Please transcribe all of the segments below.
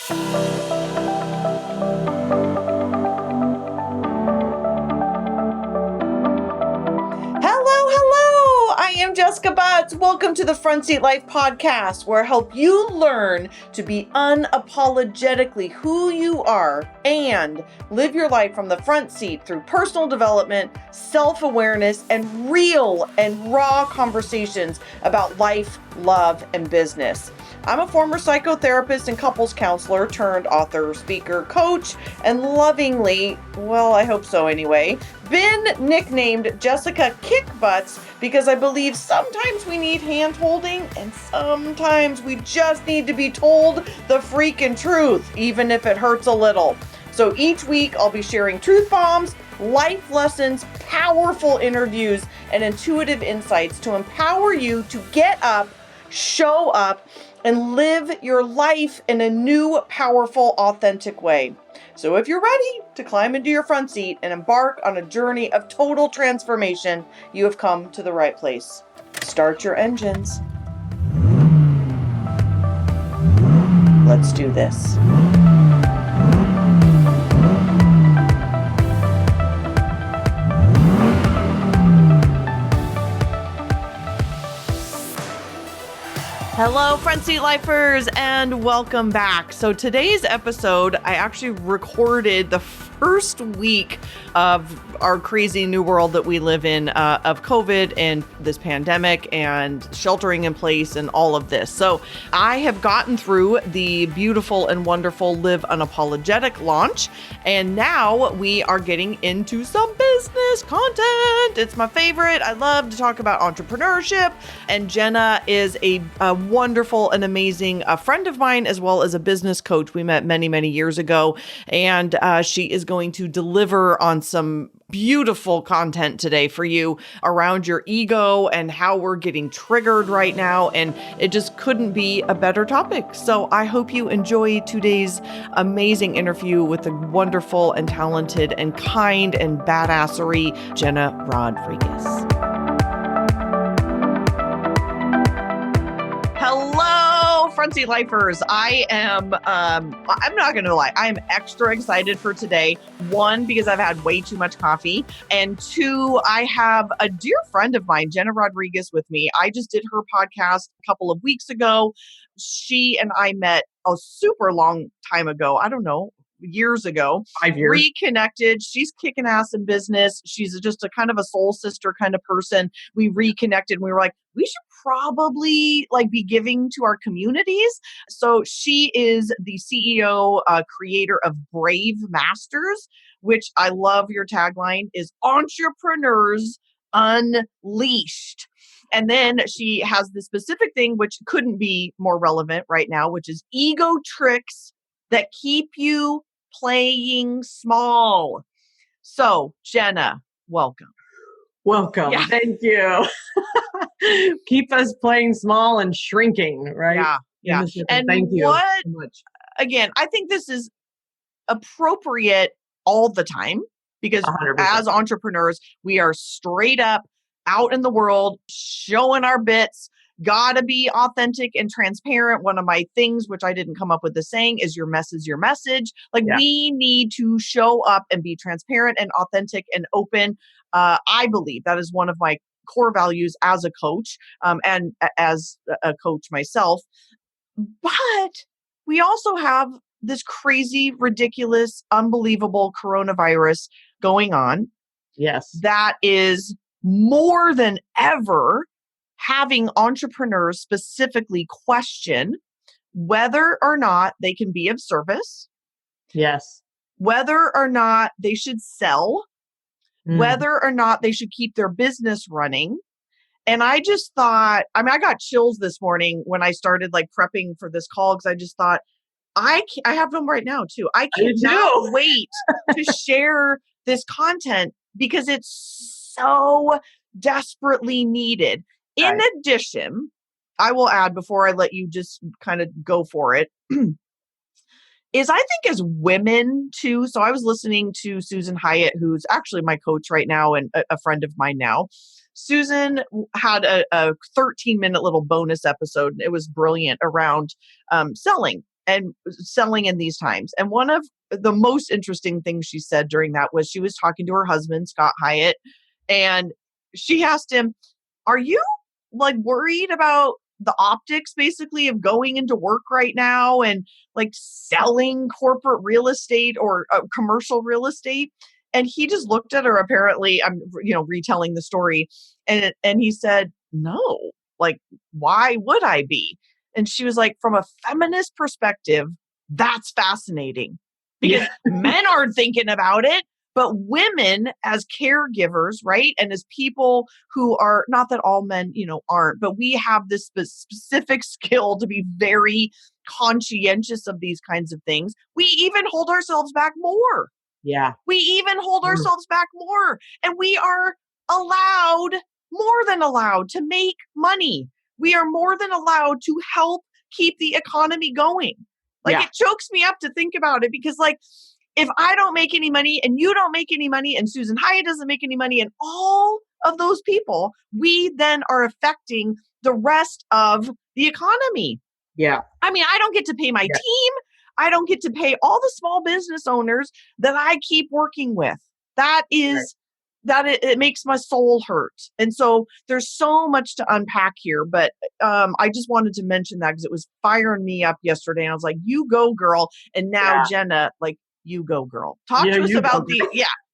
I am Jessica Butts. Welcome to the Front Seat Life podcast, where I help you learn to be unapologetically who you are and live your life from the front seat through personal development, self-awareness, and real and raw conversations about life, love, and business. I'm a former psychotherapist and couples counselor turned author, speaker, coach, and lovingly, well, I hope so anyway, been nicknamed Jessica Kick Butts because I believe sometimes we need hand holding and sometimes we just need to be told the freaking truth, even if it hurts a little. So each week I'll be sharing truth bombs, life lessons, powerful interviews, and intuitive insights to empower you to get up, show up, and live your life in a new, powerful, authentic way. So if you're ready to climb into your front seat and embark on a journey of total transformation, you have come to the right place. Start your engines. Let's do this. Hello, Front Seat Lifers, and welcome back. So today's episode, I actually recorded the first week of our crazy new world that we live in, of COVID and this pandemic and sheltering in place and all of this. So I have gotten through the beautiful and wonderful Live Unapologetic launch, and now we are getting into some business content. It's my favorite. I love to talk about entrepreneurship, and Jena is a wonderful and amazing friend of mine, as well as a business coach. We met many, many years ago, and she is going to deliver on some beautiful content today for you around your ego and how we're getting triggered right now. And it just couldn't be a better topic. So I hope you enjoy today's amazing interview with the wonderful and talented and kind and badassery Jena Rodriguez. Hello, Front Seat Lifers. I'm not going to lie. I'm extra excited for today. One, because I've had way too much coffee. And two, I have a dear friend of mine, Jena Rodriguez, with me. I just did her podcast a couple of weeks ago. She and I met a super long time ago. I don't know. Years ago, 5 years. Reconnected. She's kicking ass in business. She's just a kind of a soul sister kind of person. We reconnected. And we were like, we should probably be giving to our communities. So she is the CEO, creator of Brave Masters, which I love. Your tagline is Entrepreneurs Unleashed. And then she has the specific thing, which couldn't be more relevant right now, which is ego tricks that keep you playing small. So, Jena, welcome. Welcome. Yeah. Thank you. Keep us playing small and shrinking, right? Yeah. And thank you so much. Again, I think this is appropriate all the time because 100%. As entrepreneurs, we are straight up out in the world, showing our bits. Gotta be authentic and transparent. One of my things, which I didn't come up with the saying, is your mess is your message. We need to show up and be transparent and authentic and open. I believe that is one of my core values as a coach, and as a coach myself. But we also have this crazy, ridiculous, unbelievable coronavirus going on. Yes. That is more than ever having entrepreneurs specifically question whether or not they can be of service. Yes. Whether or not they should sell, whether or not they should keep their business running. And I just thought, I got chills this morning when I started prepping for this call, because I just thought, I have them right now too. I cannot wait to share this content because it's so desperately needed. In addition, I will add, before I let you just kind of go for it, is I think as women too. So I was listening to Susan Hyatt, who's actually my coach right now and a friend of mine now. Susan had a 13-minute little bonus episode. It was brilliant around selling and selling in these times. And one of the most interesting things she said during that was she was talking to her husband, Scott Hyatt, and she asked him, are you like worried about the optics basically of going into work right now and like selling corporate real estate or commercial real estate? And he just looked at her, apparently, I'm, retelling the story. And he said, no, like, why would I be? And she was like, from a feminist perspective, that's fascinating because men aren't thinking about it, but women as caregivers, right? And as people who are, not that all men, aren't, but we have this specific skill to be very conscientious of these kinds of things. We even hold ourselves back more. Yeah. We even hold ourselves back more. And we are allowed, more than allowed, to make money. We are more than allowed to help keep the economy going. Like, it chokes me up to think about it because, like, if I don't make any money and you don't make any money and Susan Hyatt doesn't make any money and all of those people, we then are affecting the rest of the economy. Yeah. I mean, I don't get to pay my team. I don't get to pay all the small business owners that I keep working with. That is, it makes my soul hurt. And so there's so much to unpack here, but I just wanted to mention that because it was firing me up yesterday. And I was like, you go, girl. And now Jena, like, you go, girl. Talk to us about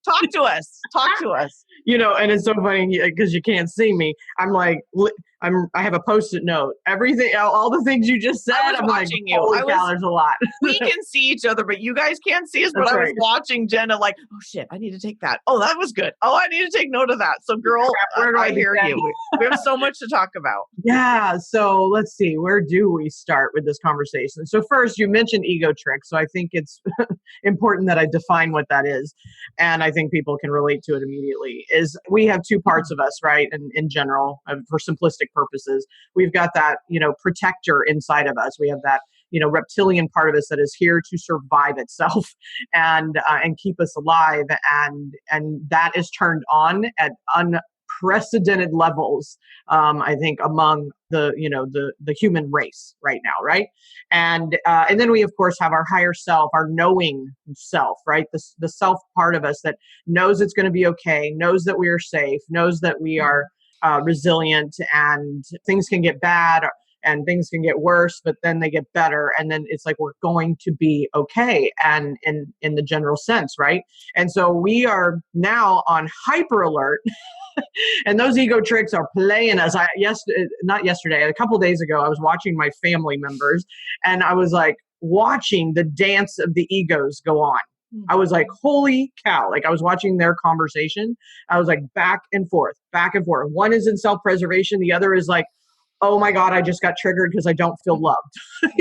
talk to us. Talk to us. And it's so funny because you can't see me. I'm like, I have a Post-it note. Everything, all the things you just said. I'm like, holy cow, there's a lot. We can see each other, but you guys can't see us. But I was watching Jena like, oh shit, I need to take that. Oh, that was good. Oh, I need to take note of that. So girl, where do I hear you. We have so much to talk about. Yeah. So let's see, where do we start with this conversation? So first, you mentioned ego trick. So I think it's important that I define what that is. And I think people can relate to it immediately. Is we have two parts of us, right? And in general, for simplistic purposes, we've got that, protector inside of us. We have that, reptilian part of us that is here to survive itself and keep us alive. And that is turned on at unprecedented levels, I think, among the human race right now, right? And then we of course have our higher self, our knowing self, right? The self part of us that knows it's going to be okay, knows that we are safe, knows that we are resilient, and things can get bad and things can get worse, but then they get better, and then it's like we're going to be okay, and in the general sense, right? And so we are now on hyper alert. And those ego tricks are playing us. Not yesterday, a couple of days ago, I was watching my family members, and I was like watching the dance of the egos go on. I was like, holy cow. Like, I was watching their conversation. I was like, back and forth, back and forth. One is in self-preservation. The other is like, oh my God, I just got triggered because I don't feel loved.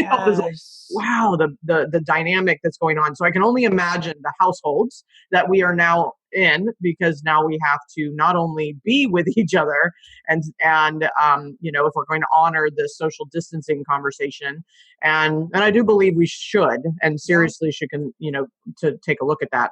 I was like, wow, the dynamic that's going on. So I can only imagine the households that we are now in, because now we have to not only be with each other and if we're going to honor this social distancing conversation, and I do believe we should, and seriously should, to take a look at that.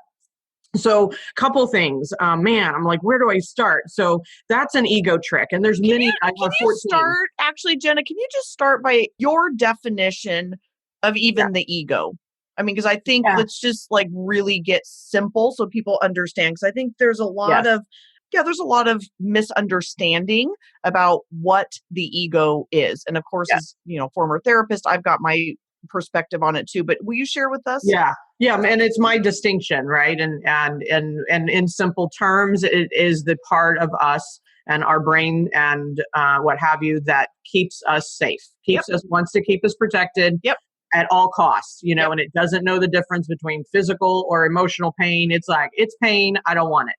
So couple things, man, I'm like, where do I start? So that's an ego trick. And there's many. Can you start, actually, Jena, can you just start by your definition of even the ego? I mean, because I think let's just like really get simple so people understand. Because I think there's a lot of, there's a lot of misunderstanding about what the ego is. And of course, as former therapist, I've got my perspective on it too. But will you share with us? Yeah, and it's my distinction, right? And in simple terms, it is the part of us and our brain and what have you that keeps us safe, wants to keep us protected. At all costs, and it doesn't know the difference between physical or emotional pain. It's like, it's pain, I don't want it.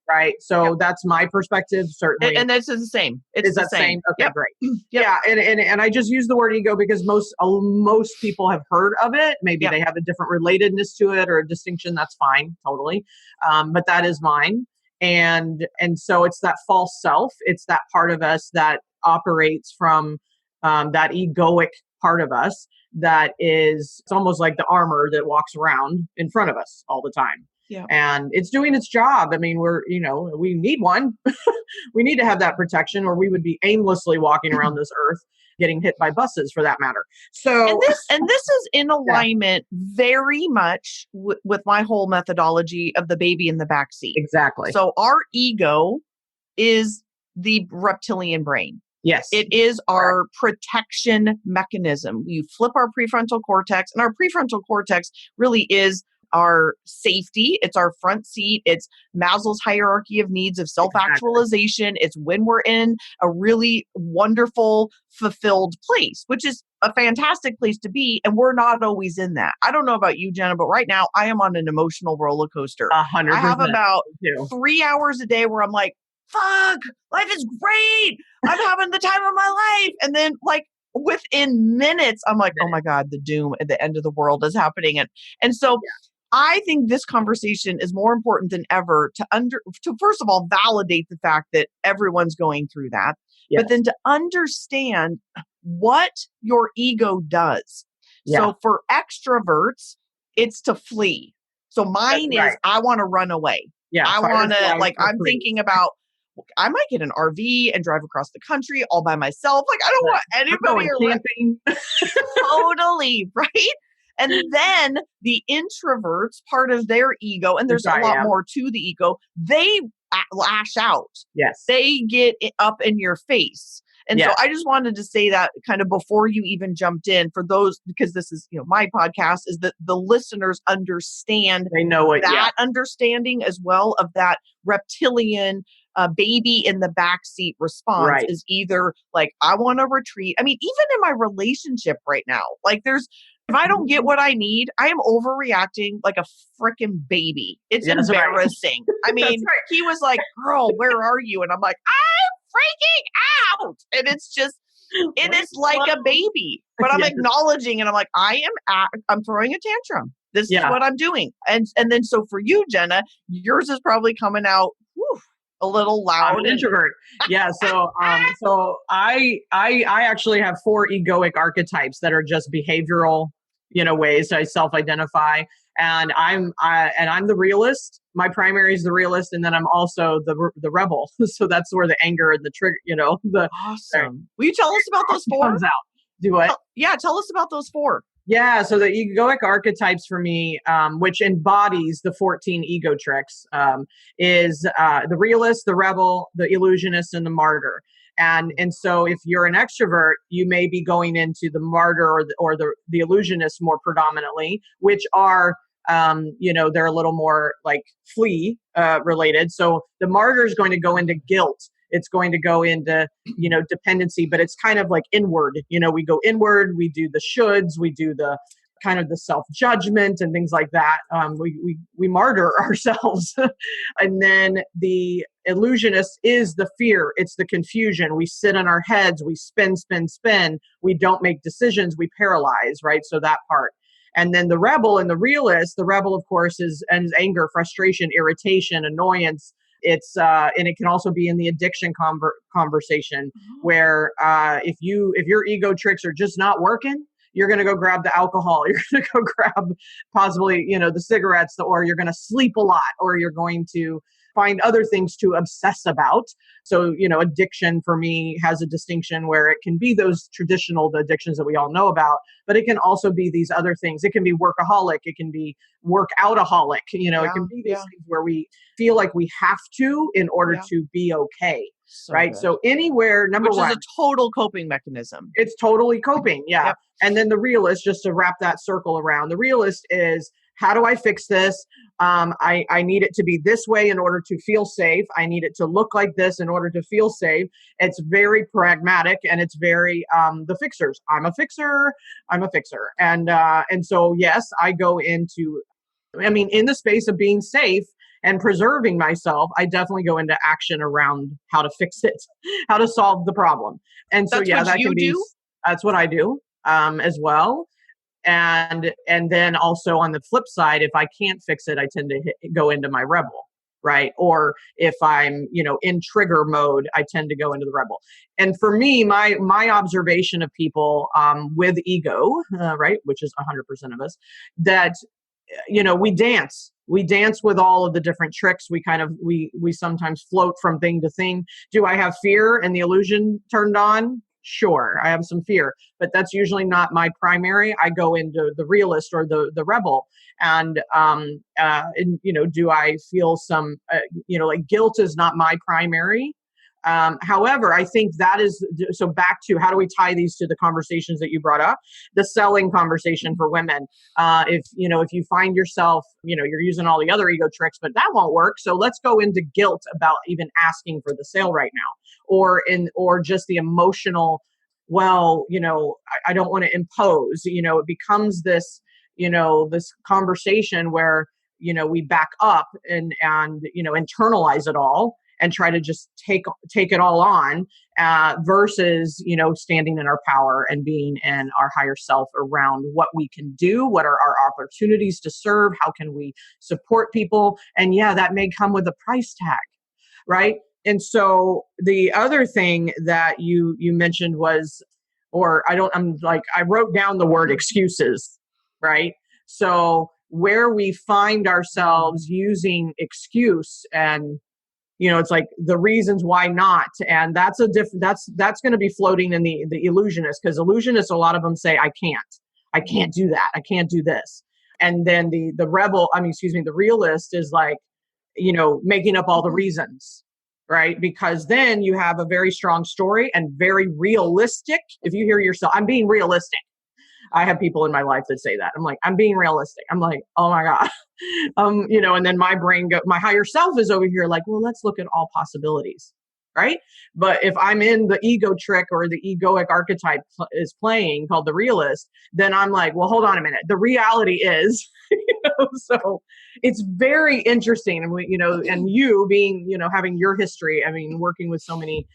Right. So that's my perspective, certainly. And that's the same. It's the same. Okay, great. Yeah. And I just use the word ego because most people have heard of it. Maybe they have a different relatedness to it or a distinction. That's fine. Totally. But that is mine. And so it's that false self. It's that part of us that operates from that egoic part of us that is, it's almost like the armor that walks around in front of us all the time. Yeah. And it's doing its job. I mean, we need one. We need to have that protection, or we would be aimlessly walking around this earth getting hit by buses, for that matter. So And this is in yeah, alignment very much with my whole methodology of the baby in the backseat. exactly. So our ego is the reptilian brain. Yes. It is our protection mechanism. You flip our prefrontal cortex, and our prefrontal cortex really is our safety. It's our front seat. It's Maslow's hierarchy of needs of self-actualization. It's when we're in a really wonderful, fulfilled place, which is a fantastic place to be. And we're not always in that. I don't know about you, Jenna, but right now I am on an emotional roller coaster. 100%. I have about too. 3 hours a day where I'm like, fuck, life is great. I'm having the time of my life. And then like within minutes, I'm like, oh my God, the doom at the end of the world is happening. And so I think this conversation is more important than ever to first of all, validate the fact that everyone's going through that, but then to understand what your ego does. So for extroverts, it's to flee. So mine is, I want to run away. Yeah. I want to, like, I'm thinking about, I might get an RV and drive across the country all by myself. Like, I don't want anybody around. Camping. Totally, right? And then the introverts, part of their ego, and there's a lot more to the ego, they lash out. Yes. They get up in your face. And so I just wanted to say that kind of before you even jumped in, for those, because this is, my podcast, is that the listeners understand, they know it, that understanding as well of that reptilian baby in the backseat response is either like, I want to retreat. I mean, even in my relationship right now, like if I don't get what I need, I am overreacting like a freaking baby. It's embarrassing. I mean, he was like, girl, where are you? And I'm like, I'm freaking out. And it's just, it is like a baby, but I'm acknowledging, and I'm like, I'm throwing a tantrum. This is what I'm doing. And then, so for you, Jenna, yours is probably coming out a little loud. I'm an introvert. Yeah. So I actually have 4 egoic archetypes that are just behavioral, ways I self-identify. And I'm the realist. My primary is the realist, and then I'm also the rebel. So that's where the anger and the trigger, Awesome. Will you tell us about those 4? Comes out. Do what? Tell us about those 4. Yeah, so the egoic archetypes for me, which embodies the 14 ego tricks, is the realist, the rebel, the illusionist, and the martyr. And so if you're an extrovert, you may be going into the martyr or the illusionist more predominantly, which are, they're a little more like flee related. So the martyr is going to go into guilt. It's going to go into, dependency, but it's kind of like inward. We go inward, we do the shoulds, we do the kind of the self-judgment and things like that. We martyr ourselves. And then the illusionist is the fear. It's the confusion. We sit in our heads, we spin. We don't make decisions, we paralyze, right? So that part. And then the rebel and the realist, the rebel, of course, is anger, frustration, irritation, annoyance. It's and it can also be in the addiction conversation where if your ego tricks are just not working, you're going to go grab the alcohol, you're going to go grab possibly the cigarettes, or you're going to sleep a lot, or you're going to find other things to obsess about. So addiction for me has a distinction where it can be those traditional addictions that we all know about, but it can also be these other things. It can be workaholic, it can be workoutaholic, it can be these things where we feel like we have to in order to be okay. Right. Good. So anywhere, number one. Which is a total coping mechanism. It's totally coping. Yeah. Yep. And then the realist, just to wrap that circle around, the realist is, how do I fix this? I need it to be this way in order to feel safe. I need it to look like this in order to feel safe. It's very pragmatic, and it's very the fixers. I'm a fixer. And so, yes, I go into, in the space of being safe and preserving myself, I definitely go into action around how to fix it, how to solve the problem. And so, that's what I do as well. And then also on the flip side, if I can't fix it, I tend to go into my rebel, right? Or if I'm, in trigger mode, I tend to go into the rebel. And for me, my observation of people with ego, right, which is 100% of us, that we dance with all of the different tricks. We sometimes float from thing to thing. Do I have fear and the illusion turned on? Sure, I have some fear, but that's usually not my primary. I go into the realist or the rebel, and do I feel some like guilt is not my primary. However, I think that is, so back to how do we tie these to the conversations that you brought up, the selling conversation for women. If you find yourself, you're using all the other ego tricks, but that won't work. So let's go into guilt about even asking for the sale right now, or just the emotional, I don't want to impose, it becomes this, this conversation where, we back up and internalize it all and try to just take it all on, versus, standing in our power and being in our higher self around what we can do, what are our opportunities to serve, how can we support people. And yeah, that may come with a price tag, right? And so the other thing that you mentioned was, I wrote down the word excuses, right? So where we find ourselves using excuse, and it's like the reasons why not. And that's that's going to be floating in the illusionist, because illusionists, a lot of them say, I can't do that. I can't do this. And then the realist is like, making up all the reasons, right? Because then you have a very strong story and very realistic. If you hear yourself, I'm being realistic. I have people in my life that say that. I'm like, I'm being realistic. I'm like, oh my God. And then my higher self is over here like, well, let's look at all possibilities. Right. But if I'm in the ego trick or the egoic archetype is playing called the realist, then I'm like, well, hold on a minute. The reality is, so it's very interesting. And and you being, having your history, working with so many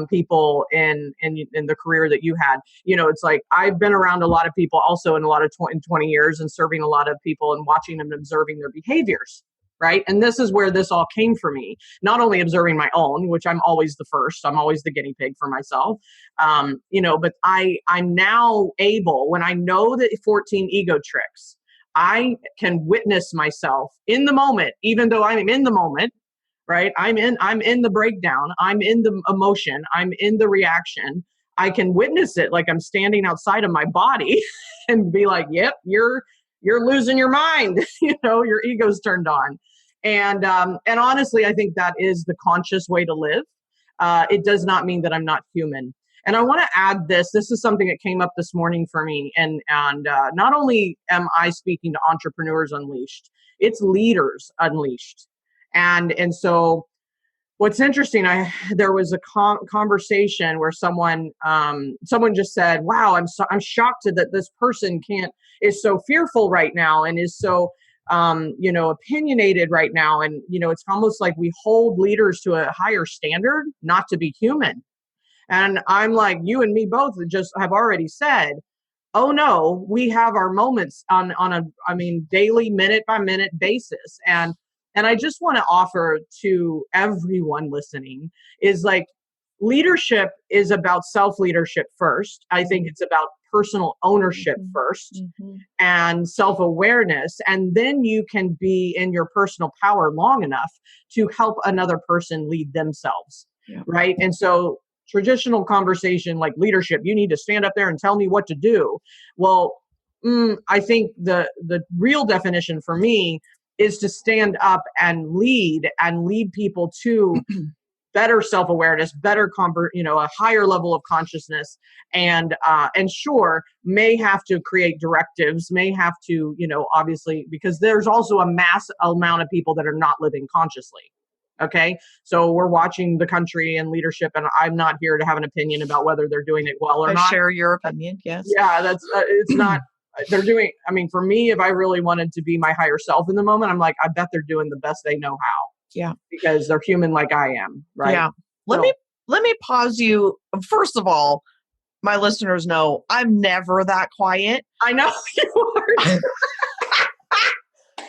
people in the career that you had, it's like, I've been around a lot of people also in 20 years and serving a lot of people and watching them and observing their behaviors. Right. And this is where this all came for me, not only observing my own, which I'm always the first, I'm always the guinea pig for myself. But I'm now able, when I know the 14 ego tricks, I can witness myself in the moment, even though I'm in the moment, right? I'm in the breakdown. I'm in the emotion. I'm in the reaction. I can witness it like I'm standing outside of my body and be like, yep, you're losing your mind. Your ego's turned on. And honestly, I think that is the conscious way to live. It does not mean that I'm not human. And I want to add this. This is something that came up this morning for me. And not only am I speaking to Entrepreneurs Unleashed, it's Leaders Unleashed. And so what's interesting, there was a conversation where someone just said, wow, I'm shocked that this person is so fearful right now and is so opinionated right now. And, it's almost like we hold leaders to a higher standard, not to be human. And I'm like, you and me both just have already said, oh no, we have our moments on a daily, minute by minute basis. And I just want to offer to everyone listening is like, leadership is about self-leadership first. I think it's about personal ownership first, and self-awareness. And then you can be in your personal power long enough to help another person lead themselves. Yeah. Right. And so traditional conversation like leadership, you need to stand up there and tell me what to do. Well, I think the real definition for me is to stand up and lead people to better self-awareness, better a higher level of consciousness, and sure, may have to create directives, may have to, obviously, because there's also a mass amount of people that are not living consciously. Okay. So we're watching the country and leadership, and I'm not here to have an opinion about whether they're doing it well or not. I share your opinion. Yes. Yeah. That's, it's not, they're doing, for me, if I really wanted to be my higher self in the moment, I'm like, I bet they're doing the best they know how. Yeah. Because they're human like I am. Right. Yeah. Let me pause you. First of all, my listeners know I'm never that quiet. I know you are.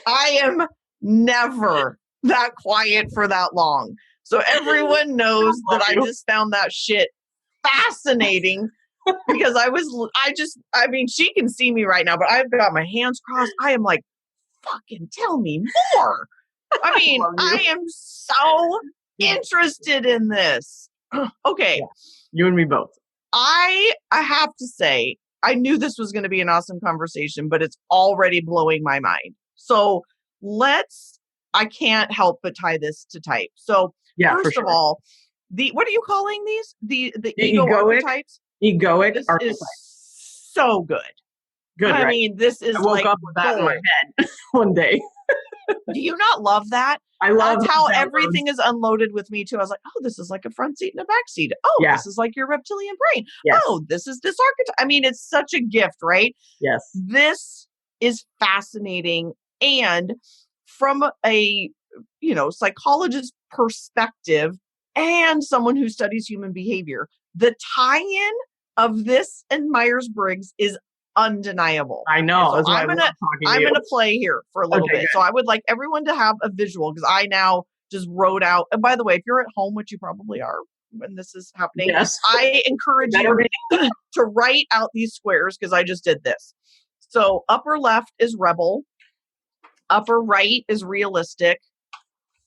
I am never that quiet for that long. So everyone knows that I just found that shit fascinating because she can see me right now, but I've got my hands crossed. I am like fucking tell me more. I mean, I am so interested in this. Okay. Yeah. You and me both. I have to say, I knew this was going to be an awesome conversation, but it's already blowing my mind. So I can't help but tie this to type. So first of all, what are you calling these? The ego archetypes? Egoic This archetype. is so good. Good, I right? mean, this is I woke like up with that in my gold. head one day. Do you not love that? I love That's how everything is unloaded with me too. I was like, oh, this is like a front seat and a back seat. Oh, this is like your reptilian brain. Yes. Oh, this is this archetype. I mean, it's such a gift, right? Yes. This is fascinating. And from a, psychologist perspective and someone who studies human behavior, the tie-in of this and Myers-Briggs is undeniable. I know. Okay, so I'm gonna play here for a little bit. Good. So I would like everyone to have a visual because I now just wrote out. And by the way, if you're at home, which you probably are when this is happening, yes. I encourage you to write out these squares because I just did this. So upper left is rebel, upper right is realistic,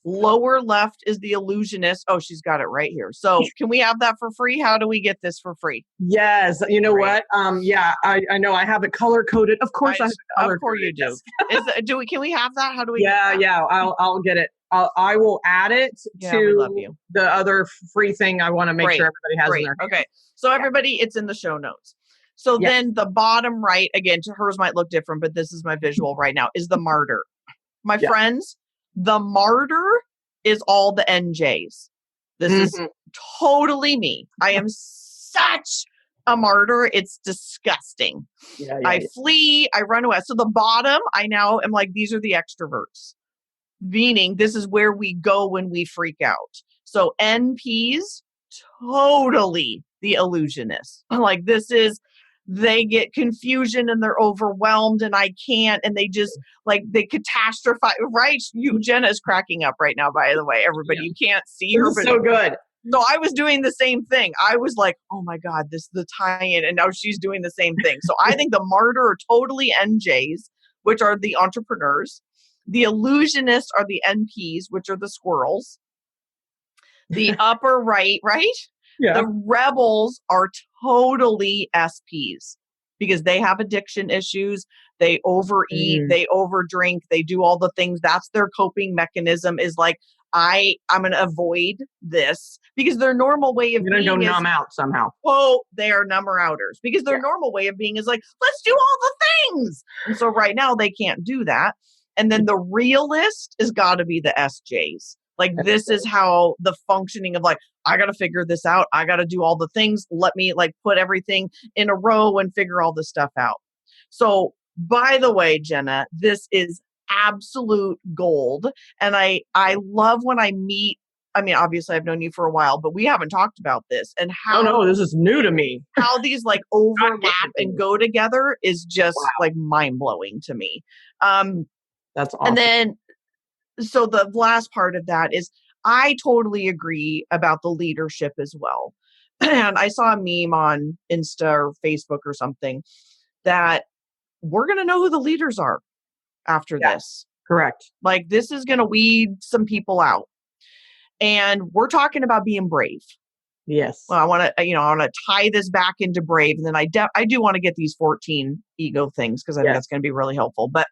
lower left is the illusionist. Oh, she's got it right here. So can we have that for free? How do we get this for free? Yes. You know what? Yeah, I know I have it color coded. Of course I have it color coded. Of course you do. Can we have that? How do we get that? Yeah, I'll get it. I will add it to the other free thing I want to make sure everybody has in their hands. Okay. So everybody, it's in the show notes. So then the bottom right, again, to hers might look different, but this is my visual right now, is the martyr. My friends, the martyr is all the NJs. This is totally me. I am such a martyr. It's disgusting. I flee. I run away. So the bottom, I now am like, these are the extroverts. Meaning this is where we go when we freak out. So NPs, totally the illusionists. Like they get confusion and they're overwhelmed and I can't, and they just they catastrophize, right? Jena is cracking up right now, by the way, everybody. You can't see her. But so good. So I was doing the same thing. I was like, oh my God, this is the tie-in. And now she's doing the same thing. So I think the martyr are totally NJs, which are the entrepreneurs. The illusionists are the NPs, which are the squirrels. The upper right? Yeah. The rebels are totally SPs because they have addiction issues. They overeat, they overdrink, they do all the things. That's their coping mechanism is like, I'm going to avoid this because their normal way of being is... You're going to go numb out somehow. Oh, they are number outers because their normal way of being is like, let's do all the things. And so right now they can't do that. And then the realist has got to be the SJs. Like this is how the functioning of I got to figure this out. I got to do all the things. Let me put everything in a row and figure all this stuff out. So by the way, Jena, this is absolute gold. And I love when I meet, I mean, obviously I've known you for a while, but we haven't talked about this and how. Oh no, this is new to me. How these overlap and go together is just mind blowing to me. That's awesome. And then, so the last part of that is I totally agree about the leadership as well. And I saw a meme on Insta or Facebook or something that we're going to know who the leaders are after this. Correct. This is going to weed some people out. And we're talking about being brave. Yes. Well, I want to tie this back into brave. And then I do want to get these 14 ego things because I think that's going to be really helpful. But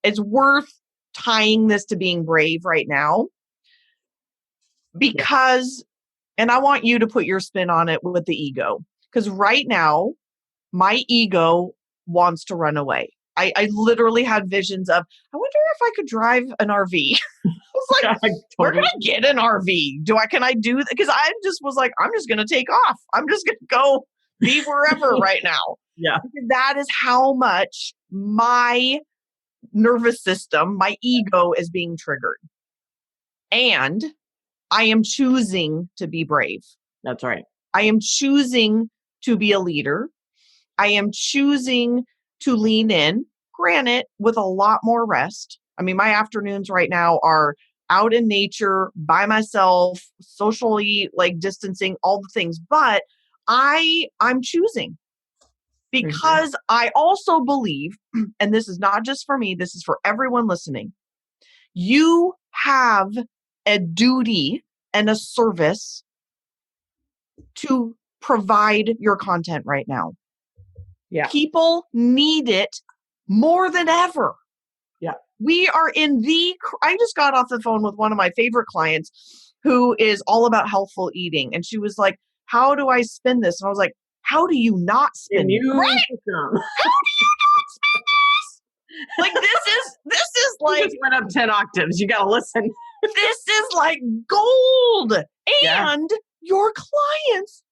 it's worth tying this to being brave right now because, and I want you to put your spin on it with the ego, because right now my ego wants to run away. I literally had visions of, I wonder if I could drive an RV. I was like, where can I get an RV? Can I do that? Because I just was like, I'm just going to take off. I'm just going to go be wherever right now. Yeah. Because that is how much my nervous system, my ego is being triggered. And I am choosing to be brave. That's right. I am choosing to be a leader. I am choosing to lean in, granted, with a lot more rest. I mean, my afternoons right now are out in nature, by myself, socially, distancing, all the things. But I'm choosing. because I also believe, and this is not just for me, this is for everyone listening, you have a duty and a service to provide your content right now. Yeah. People need it more than ever. Yeah. We are I just got off the phone with one of my favorite clients who is all about healthful eating. And she was like, how do I spin this? And I was like, how do you not spin it? Right? How do you not spin this? Like, this is like, you just went up 10 octaves. You got to listen. This is like gold. Yeah. And your clients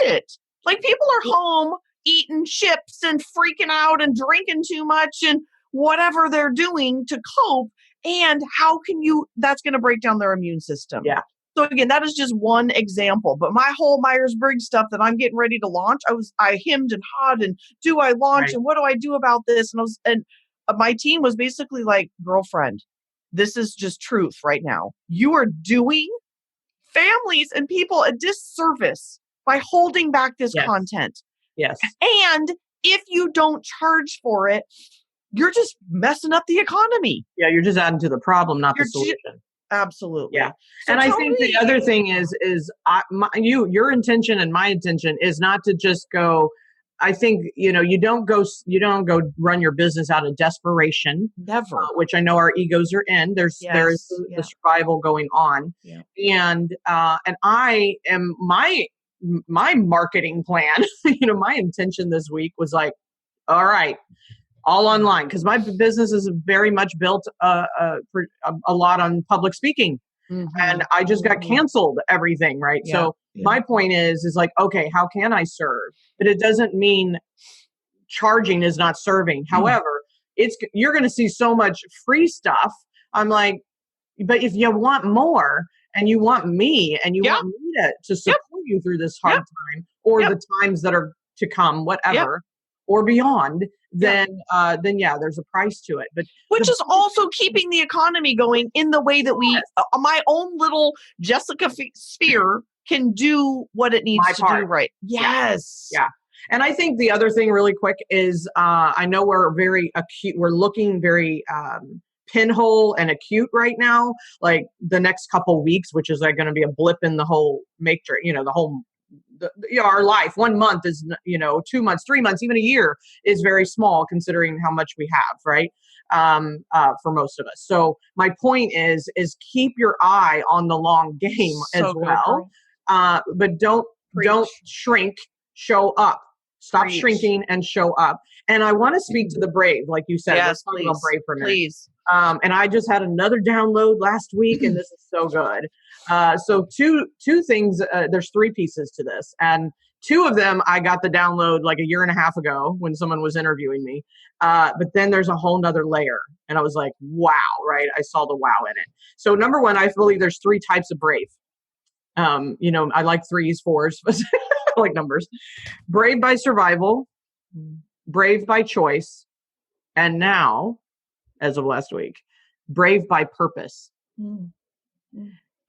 need it. Like, people are home eating chips and freaking out and drinking too much and whatever they're doing to cope. And how can that's going to break down their immune system. Yeah. So again, that is just one example, but my whole Myers-Briggs stuff that I'm getting ready to launch, I hemmed and hawed and do I launch and what do I do about this? And my team was basically like, girlfriend, this is just truth right now. You are doing families and people a disservice by holding back this content. Yes. And if you don't charge for it, you're just messing up the economy. Yeah, you're just adding to the problem, not the solution. Absolutely. Yeah. So and I think the other thing is your intention and my intention is not to just go. I think, you don't go run your business out of desperation. Never. Which I know our egos are in. There's the survival going on. Yeah. And I am my marketing plan, my intention this week was like, all right, all online, because my business is very much built a lot on public speaking. And I just got canceled everything, right? Yeah, so my point is like, okay, how can I serve? But it doesn't mean charging is not serving. However, you're going to see so much free stuff. I'm like, but if you want more and you want me and you want me to support you through this hard time or the times that are to come, whatever, or beyond, then there's a price to it. But which is also keeping the economy going in the way that we, my own little Jessica sphere can do what it needs to do, right? Yes. Yeah. And I think the other thing really quick is I know we're very acute. We're looking very pinhole and acute right now, like the next couple weeks, which is like going to be a blip in the whole matrix, the whole our life. 1 month is 2 months, 3 months, even a year is very small considering how much we have, right? For most of us. So my point is keep your eye on the long game as well. But don't shrink, show up. Stop shrinking and show up. And I want to speak to the brave, like you said. Yes, let's talk about brave for a minute. Please. And I just had another download last week, and this is so good. So two things, there's 3 pieces to this. And 2 of them, I got the download like a year and a half ago when someone was interviewing me. But then there's a whole nother layer. And I was like, wow, right? I saw the wow in it. So number 1, I believe there's 3 types of brave. I like 3s, 4s, but I like numbers. Brave by survival, brave by choice, and now, as of last week, brave by purpose.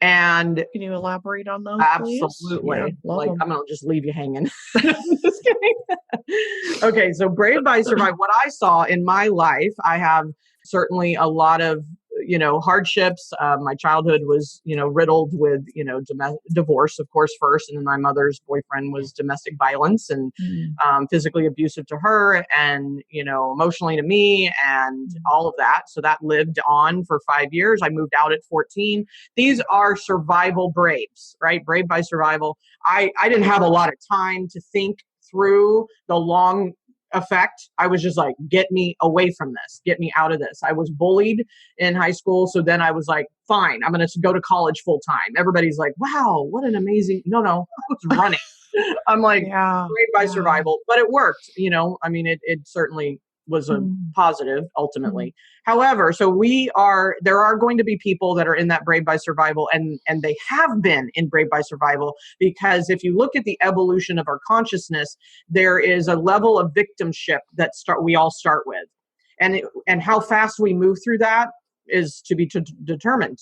And can you elaborate on those? Absolutely. Yeah, I'm gonna just leave you hanging. Just kidding. Okay, so brave by survival. What I saw in my life, I have certainly a lot of hardships. My childhood was riddled with divorce, of course, first, and then my mother's boyfriend was domestic violence and physically abusive to her and emotionally to me and all of that. So that lived on for 5 years. I moved out at 14. These are survival braves, right? Brave by survival. I didn't have a lot of time to think through the long effect. I was just like, get me away from this, get me out of this. I was bullied in high school. So then I was like, fine, I'm going to go to college full time. Everybody's like, wow, what an amazing, no, I was running. I'm like, brave by survival, but it worked, it certainly was a positive ultimately. However, so there are going to be people that are in that brave by survival and they have been in brave by survival, because if you look at the evolution of our consciousness, there is a level of victimship that we all start with. And how fast we move through that is to be determined.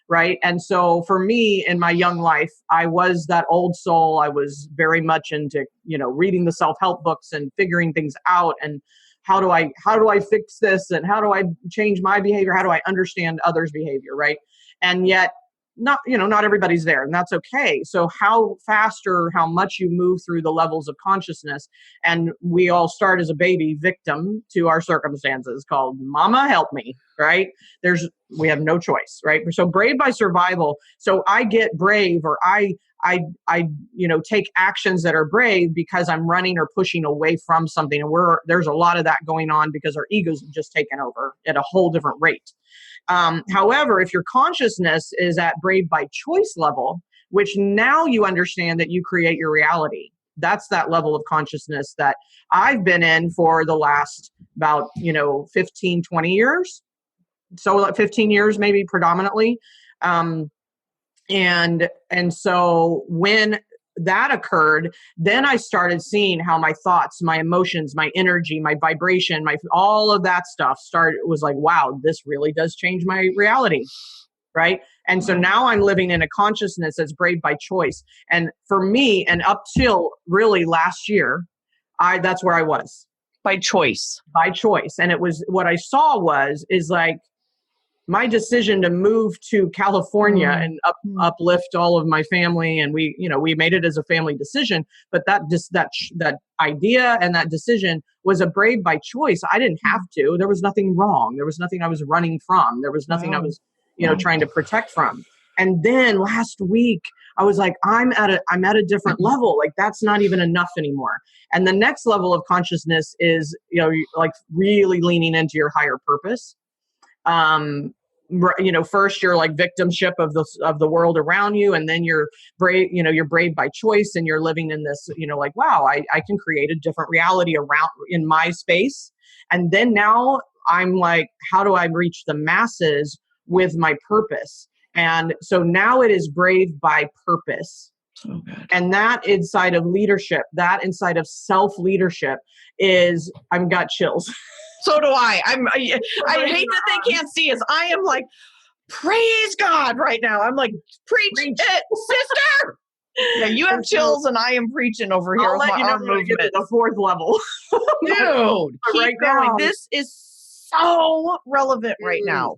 right? And so for me in my young life, I was that old soul. I was very much into, reading the self-help books and figuring things out, and how do I fix this, and how do I change my behavior? How do I understand others' behavior, right? And yet not everybody's there, and that's okay. So how fast or how much you move through the levels of consciousness, and we all start as a baby victim to our circumstances called mama help me, right? We have no choice, right? So brave by survival. So I get brave, or I take actions that are brave because I'm running or pushing away from something. And there's a lot of that going on because our egos have just taken over at a whole different rate. However, if your consciousness is at brave by choice level, which now you understand that you create your reality. That's that level of consciousness that I've been in for the last about, 15, 20 years. So like 15 years, maybe predominantly. And so when that occurred, then I started seeing how my thoughts, my emotions, my energy, my vibration, all of that stuff was like, wow, this really does change my reality. Right. And so now I'm living in a consciousness that's brave by choice. And for me, and up till really last year, that's where I was. By choice. By choice. And it was, what I saw is like, my decision to move to California and uplift all of my family, and we made it as a family decision. But that idea and that decision was a brave by choice. I didn't have to. There was nothing wrong. There was nothing I was running from. There was nothing I was, trying to protect from. And then last week, I was like, I'm at a different level. Like that's not even enough anymore. And the next level of consciousness is, like really leaning into your higher purpose. First you're like victimship of the world around you, and then you're brave, you're brave by choice, and you're living in this, like, wow, I can create a different reality around in my space. And then now I'm like, how do I reach the masses with my purpose? And so now it is brave by purpose. So good. And that inside of leadership, that inside of self-leadership I've got chills. So do I. I hate that they can't see us. I am like, praise God right now. I'm like, preach it, sister. Yeah, you have chills and I am preaching over here with my arm movement. The fourth level. Dude, keep going. Now, this is so relevant right now.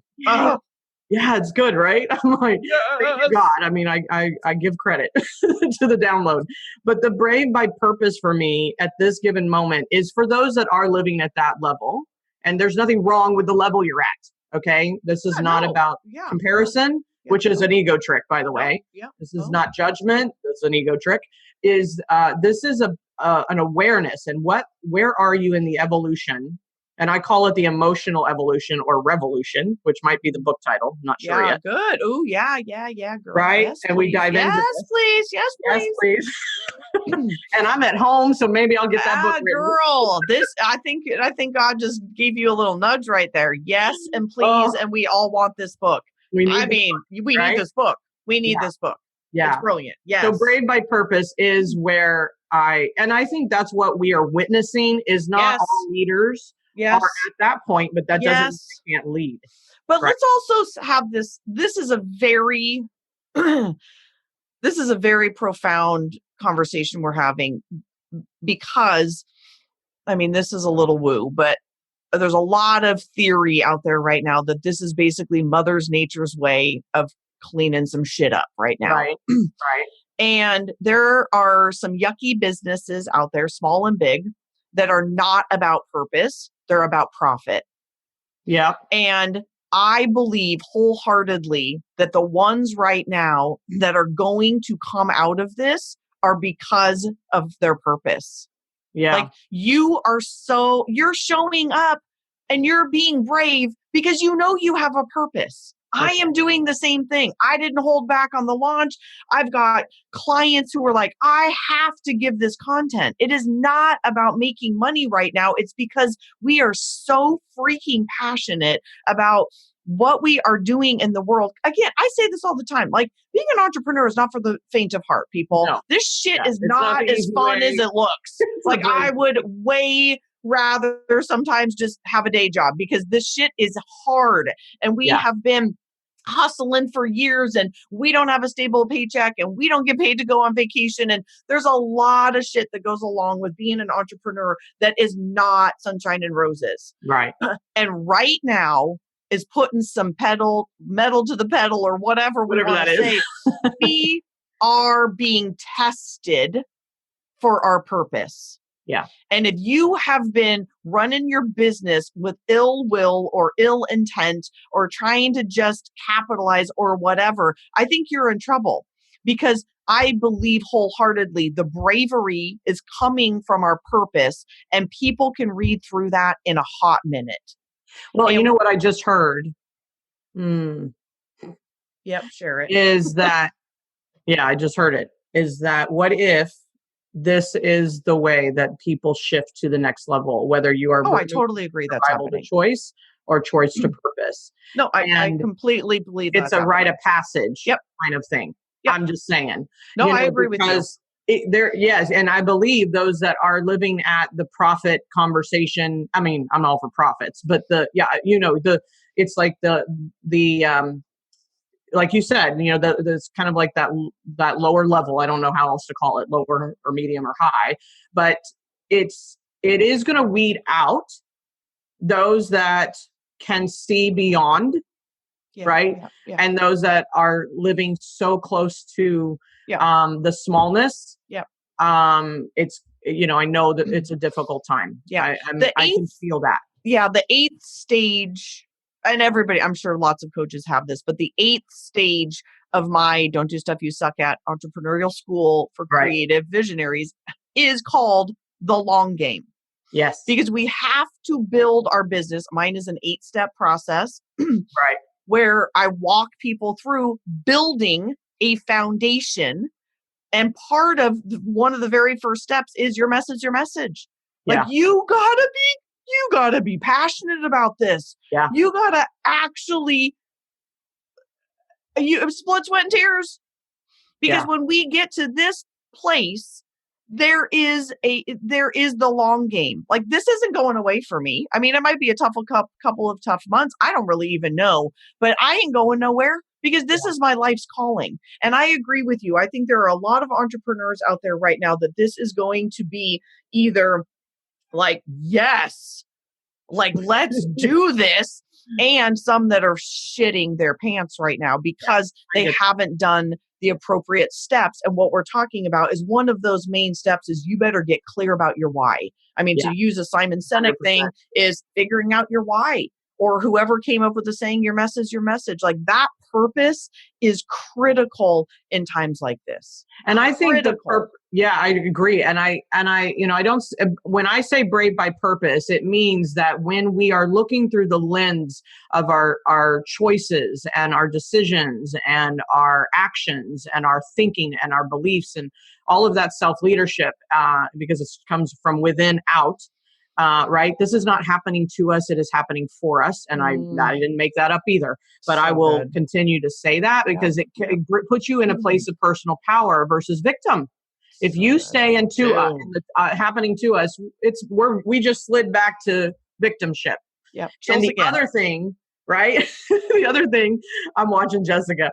Yeah, it's good, right? I'm like, thank you, God. I mean, I give credit to the download. But the brave by purpose for me at this given moment is for those that are living at that level. And there's nothing wron with the level you're at. Okay. This is not about comparison, which is an ego trick, by the way. This is not judgment. It's an ego trick. This is an awareness. And where are you in the evolution? And I call it the emotional evolution or revolution, which might be the book title. I'm not sure yet. Good. Oh, yeah, girl. Right? Yes, and we dive into this. Yes, please. And I'm at home, so maybe I'll get that book written. Girl, I think God just gave you a little nudge right there. Yes, and please, and we all want this book. We need this book. We need this book. Yeah. It's brilliant. Yes. So brave by purpose is where I think that's what we are witnessing is not all leaders. Are at that point, but that doesn't mean they can't lead. But let's also have this. This is a very, profound conversation we're having because, I mean, this is a little woo, but there's a lot of theory out there right now that this is basically Mother Nature's way of cleaning some shit up right now. Right. And there are some yucky businesses out there, small and big, that are not about purpose. They're about profit. Yeah. And I believe wholeheartedly that the ones right now that are going to come out of this are because of their purpose. Yeah. Like you're showing up and you're being brave because you know you have a purpose. I am doing the same thing. I didn't hold back on the launch. I've got clients who are like, I have to give this content. It is not about making money right now. It's because we are so freaking passionate about what we are doing in the world. Again, I say this all the time. Like being an entrepreneur is not for the faint of heart, people. No. This shit is not as fun as it looks. Like I would way rather sometimes just have a day job because this shit is hard. And we have been hustling for years and we don't have a stable paycheck and we don't get paid to go on vacation. And there's a lot of shit that goes along with being an entrepreneur that is not sunshine and roses. Right. And right now is putting some metal to the pedal or whatever we want to say. We are being tested for our purpose. Yeah. And if you have been running your business with ill will or ill intent or trying to just capitalize or whatever, I think you're in trouble, because I believe wholeheartedly the bravery is coming from our purpose, and people can read through that in a hot minute. Well, And you know what I just heard? Yep, share it. Is that, yeah, I just heard it. Is that, what if this is the way that people shift to the next level, whether you are I totally agree that's survival to happening. choice or choice to purpose. No, I completely believe it's a rite of passage kind of thing. Yep. I'm just saying. No, I agree with you. Yes, and I believe those that are living at the profit conversation. I mean, I'm all for profits, but it's like the like you said, there's kind of like that lower level. I don't know how else to call it, lower or medium or high, but it is going to weed out those that can see beyond, right? Yeah. And those that are living so close to the smallness. Yeah. It's, I know that it's a difficult time. Yeah. I can feel that. Yeah. The 8th stage, and everybody, I'm sure lots of coaches have this, but the 8th stage of my Don't Do Stuff You Suck At entrepreneurial school for creative visionaries is called the long game. Yes. Because we have to build our business. Mine is an 8-step process. Right. Where I walk people through building a foundation. And part of one of the very first steps is your message. Like you gotta be passionate about this. Yeah. You gotta actually, it's blood, sweat, and tears. Because when we get to this place, there is the long game. Like, this isn't going away for me. I mean, it might be a couple of tough months. I don't really even know, but I ain't going nowhere, because this is my life's calling. And I agree with you. I think there are a lot of entrepreneurs out there right now that this is going to be either like, yes, like, let's do this. And some that are shitting their pants right now because they haven't done the appropriate steps. And what we're talking about is one of those main steps is you better get clear about your why. I mean, to use a Simon Sinek 100%. thing, is figuring out your why, or whoever came up with the saying, your message. Like, that purpose is critical in times like this. And I think I agree. And I don't, when I say brave by purpose, it means that when we are looking through the lens of our choices and our decisions and our actions and our thinking and our beliefs and all of that self-leadership, because it comes from within out. Right. This is not happening to us. It is happening for us. And I didn't make that up either, but I will continue to say that because it puts you in a place of personal power versus victim. If you stay into happening to us, we just slid back to victimship. Yeah. And the other thing, right? The other thing, I'm watching Jessica.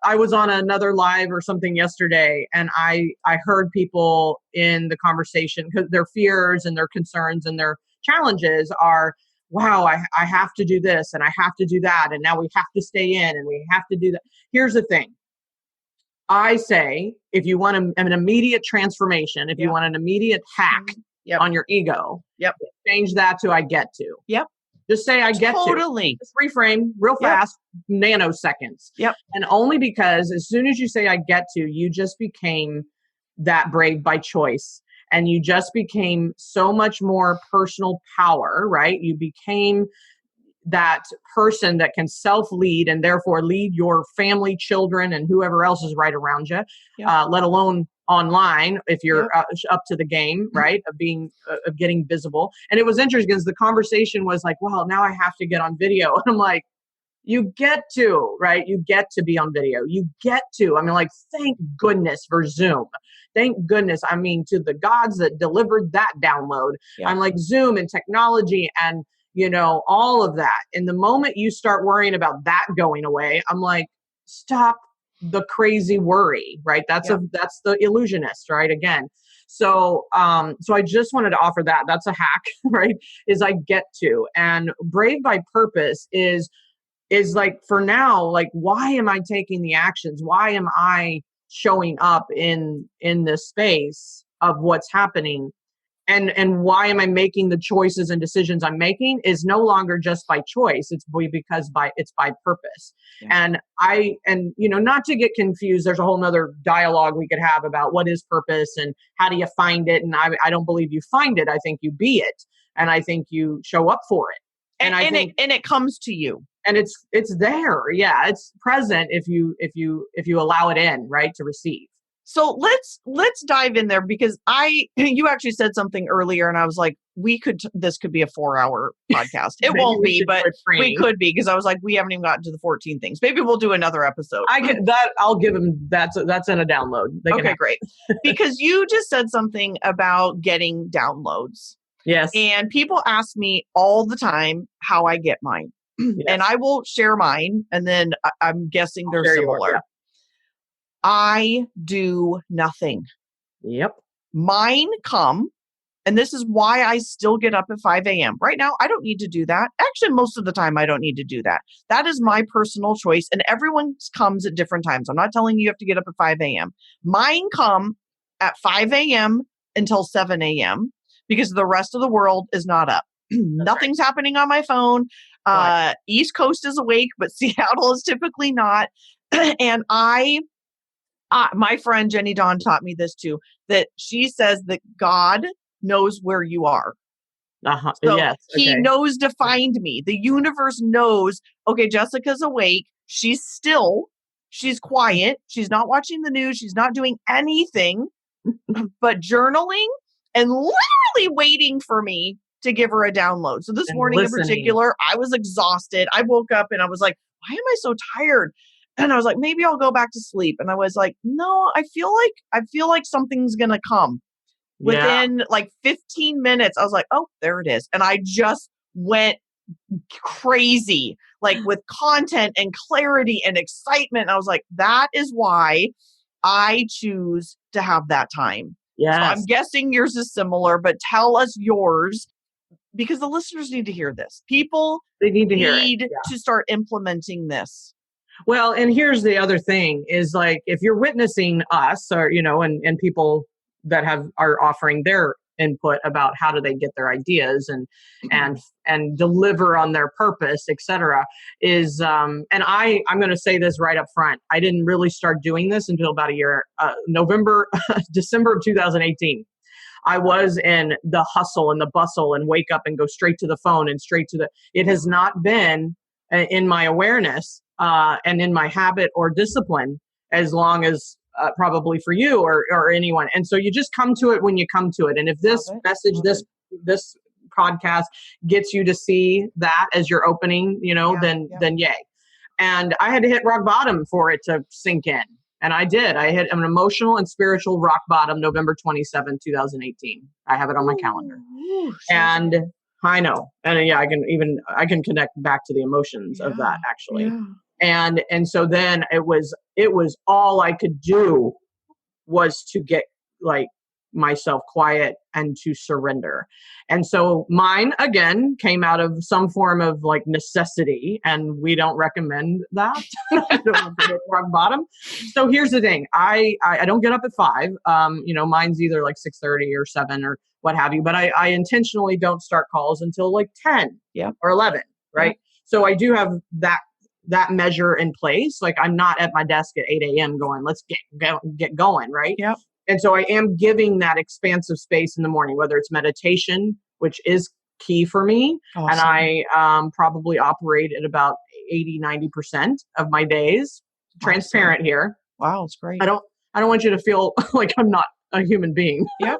I was on another live or something yesterday, and I heard people in the conversation, because their fears and their concerns and their challenges are, wow, I have to do this and I have to do that, and now we have to stay in and we have to do that. Here's the thing. I say, if you want an immediate transformation, if you want an immediate hack on your ego, change that to I get to. Yep. Just say I get to. Just reframe real fast, nanoseconds. Yep. And only because as soon as you say I get to, you just became that brave by choice. And you just became so much more personal power, right? You became that person that can self-lead and therefore lead your family, children, and whoever else is right around you, let alone online if you're up to the game, right? Of getting visible. And it was interesting because the conversation was like, well, now I have to get on video. And I'm like, you get to, right? You get to be on video. You get to, I mean, like, thank goodness for Zoom. Thank goodness. I mean, to the gods that delivered that download. I'm like, Zoom and technology and all of that. And the moment you start worrying about that going away, I'm like, stop the crazy worry, right? That's the illusionist, right? Again. So I just wanted to offer that. That's a hack, right? Is I get to. And Brave by Purpose is like, for now, like, why am I taking the actions? Why am I showing up in this space of what's happening? And why am I making the choices and decisions I'm making is no longer just by choice. It's by purpose. Yeah. And not to get confused, there's a whole nother dialogue we could have about what is purpose and how do you find it. And I don't believe you find it. I think you be it. And I think you show up for it. And it comes to you. And it's there. Yeah. It's present if you allow it in, right, to receive. So let's dive in there, because you actually said something earlier and I was like, this could be a 4-hour podcast. It won't be, but we could be, because I was like, we haven't even gotten to the 14 things. Maybe we'll do another episode. I'll give them, that's in a download. Okay, great. Because you just said something about getting downloads. Yes. And people ask me all the time how I get mine. Yes. And I will share mine, and then I'm guessing they're similar. Yeah. I do nothing. Yep. Mine come, and this is why I still get up at 5 a.m. Right now, I don't need to do that. Actually, most of the time, I don't need to do that. That is my personal choice, and everyone's comes at different times. I'm not telling you you have to get up at 5 a.m. Mine come at 5 a.m. until 7 a.m. because the rest of the world is not up. Nothing's happening on my phone. Right. East Coast is awake, but Seattle is typically not. And my friend Jenny Dawn taught me this too, that she says that God knows where you are. Uh-huh. So yes. Okay. He knows to find me. The universe knows, okay, Jessica's awake. She's still, she's quiet. She's not watching the news. She's not doing anything but journaling and literally waiting for me to give her a download. So this morning in particular, I was exhausted. I woke up and I was like, why am I so tired? And I was like, maybe I'll go back to sleep. And I was like, no, I feel like something's going to come. Within like 15 minutes, I was like, oh, there it is. And I just went crazy, like with content and clarity and excitement. And I was like, that is why I choose to have that time. Yeah. So I'm guessing yours is similar, but tell us yours, because the listeners need to hear this. People need to start implementing this. Well, and here's the other thing is, like, if you're witnessing us or, and people that are offering their input about how do they get their ideas and deliver on their purpose, et cetera, is, and I'm going to say this right up front. I didn't really start doing this until about December of 2018. I was in the hustle and the bustle and wake up and go straight to the phone and it has not been in my awareness and in my habit or discipline as long as probably for you or anyone. And so you just come to it when you come to it. And if this message, this podcast gets you to see that as your opening, then yay. And I had to hit rock bottom for it to sink in. And I did. I hit an emotional and spiritual rock bottom, November 27, 2018. I have it on my calendar. And I know. And I can connect back to the emotions of that, actually. Yeah. And so then it was all I could do was to get like myself quiet and to surrender. And so mine again came out of some form of like necessity, and we don't recommend that. Rock bottom. So here's the thing. I don't get up at 5. Mine's either like 6:30 or 7 or what have you, but I intentionally don't start calls until like 10 or 11. Right. Yeah. So I do have that measure in place. Like, I'm not at my desk at 8 a.m. going, let's get going. Right. Yep. And so I am giving that expansive space in the morning, whether it's meditation, which is key for me. Awesome. And I probably operate at about 80-90% of my days. Awesome. Transparent here. Wow, it's great. I don't want you to feel like I'm not a human being. Yep.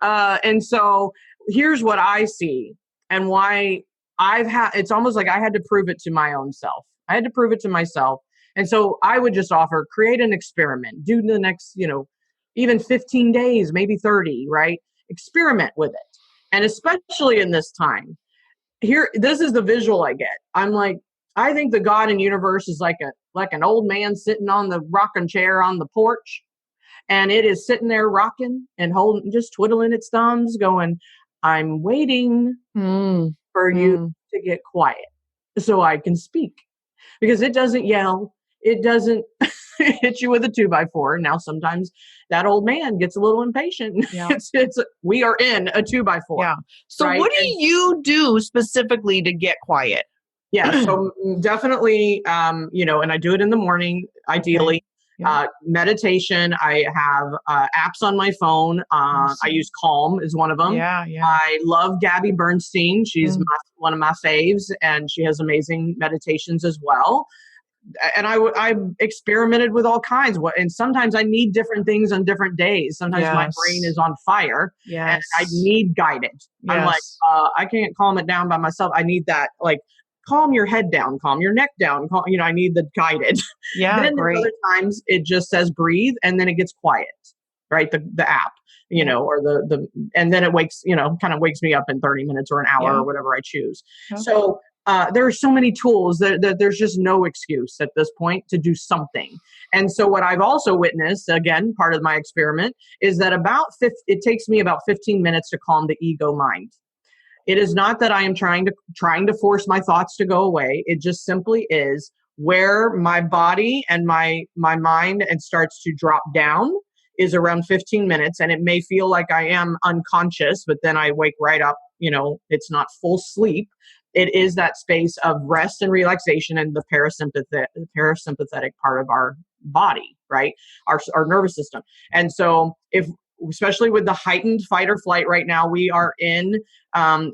And so here's what I see and why it's almost like I had to prove it to my own self. I had to prove it to myself. And so I would just offer, create an experiment, do the next, even 15 days, maybe 30, right? Experiment with it. And especially in this time, this is the visual I get. I'm like, I think the God and universe is like an old man sitting on the rocking chair on the porch, and it is sitting there rocking and holding, just twiddling its thumbs, going, I'm waiting for you to get quiet so I can speak. Because it doesn't yell. It doesn't hit you with a 2x4. Now, sometimes that old man gets a little impatient. Yeah. We are in a 2x4. Yeah. So right? what do you do specifically to get quiet? Yeah. So definitely, and I do it in the morning, ideally. Okay. Yeah. Meditation. I have apps on my phone. I use Calm is one of them. Yeah. Yeah. I love Gabby Bernstein. She's one of my faves, and she has amazing meditations as well. And I experimented with all kinds. And sometimes I need different things on different days. Sometimes my brain is on fire, and I need guidance. I'm like, I can't calm it down by myself. I need that, like, calm your head down, calm your neck down. I need the guided. Yeah, then great. other times it just says breathe, and then it gets quiet, right? The app, or the and then it wakes, kind of wakes me up in 30 minutes or an hour or whatever I choose. Okay. So there are so many tools that there's just no excuse at this point to do something. And so what I've also witnessed, again, part of my experiment, is that it takes me about 15 minutes to calm the ego mind. It is not that I am trying to force my thoughts to go away. It just simply is where my body and my mind and starts to drop down is around 15 minutes. And it may feel like I am unconscious, but then I wake right up. It's not full sleep. It is that space of rest and relaxation and the parasympathetic part of our body, right? Our nervous system. And so especially with the heightened fight or flight right now, we are in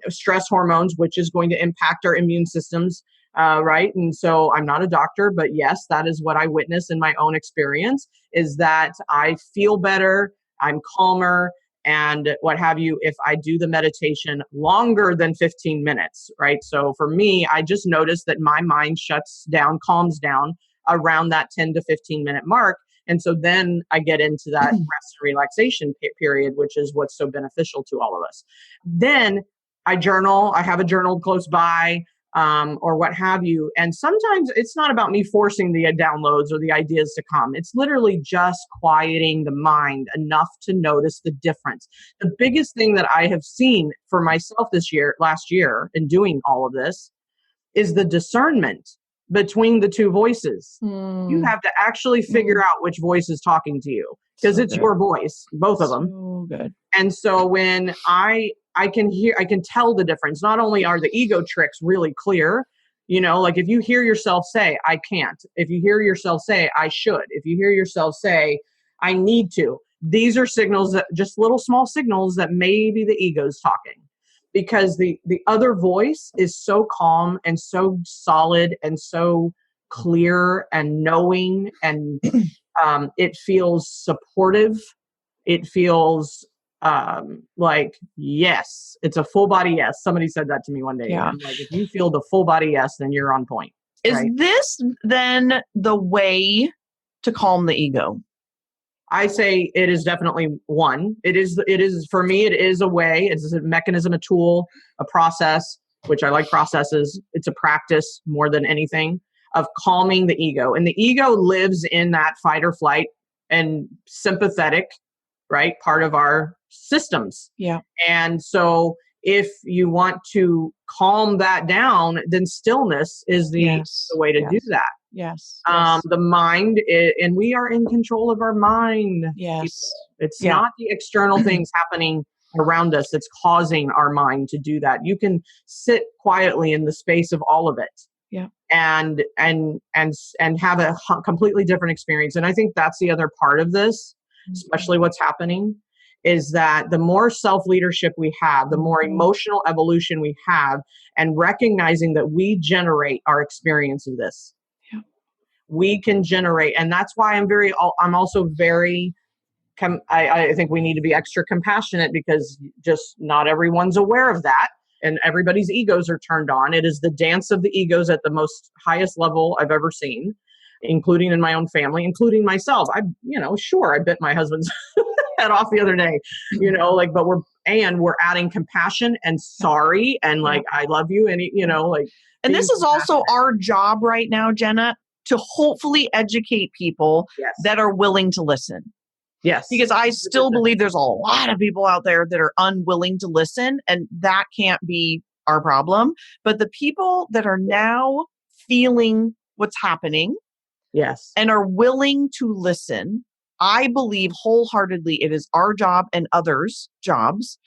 stress hormones, which is going to impact our immune systems, right? And so I'm not a doctor, but yes, that is what I witnessed in my own experience, is that I feel better, I'm calmer, and what have you, if I do the meditation longer than 15 minutes, right? So for me, I just noticed that my mind calms down around that 10 to 15 minute mark. And so then I get into that rest and relaxation period, which is what's so beneficial to all of us. Then I journal. I have a journal close by, or what have you. And sometimes it's not about me forcing the downloads or the ideas to come. It's literally just quieting the mind enough to notice the difference. The biggest thing that I have seen for myself last year, in doing all of this, is the discernment between the two voices. You have to actually figure out which voice is talking to you, because it's your voice, both of them. So good. And so when I can tell the difference. Not only are the ego tricks really clear, like if you hear yourself say, I can't, if you hear yourself say, I should, if you hear yourself say, I need to, these are signals, that just little small signals that maybe the ego's talking. Because the other voice is so calm and so solid and so clear and knowing, and it feels supportive. It feels like, yes, it's a full body yes. Somebody said that to me one day. Yeah. I'm like, if you feel the full body yes, then you're on point. Is this then the way to calm the ego? I say it is definitely one. It is for me, it is a way, it's a mechanism, a tool, a process, which I like processes. It's a practice more than anything of calming the ego. And the ego lives in that fight or flight and sympathetic, right, part of our systems. Yeah. And so if you want to calm that down, then stillness is the way to do that. Yes. The mind, and we are in control of our mind. Yes. It's not the external things happening around us that's causing our mind to do that. You can sit quietly in the space of all of it. Yeah. And have a completely different experience. And I think that's the other part of this, especially what's happening, is that the more self-leadership we have, the more emotional evolution we have, and recognizing that we generate our experience of this. We can generate, and that's why I'm also very, I think we need to be extra compassionate, because just not everyone's aware of that, and everybody's egos are turned on. It is the dance of the egos at the most highest level I've ever seen, including in my own family, including myself. I bit my husband's head off the other day, but and we're adding compassion and sorry and like, I love you. And, like. And this is also our job right now, Jena, to hopefully educate people that are willing to listen. Yes. Because I still believe there's a lot of people out there that are unwilling to listen, and that can't be our problem. But the people that are now feeling what's happening and are willing to listen, I believe wholeheartedly it is our job and others' jobs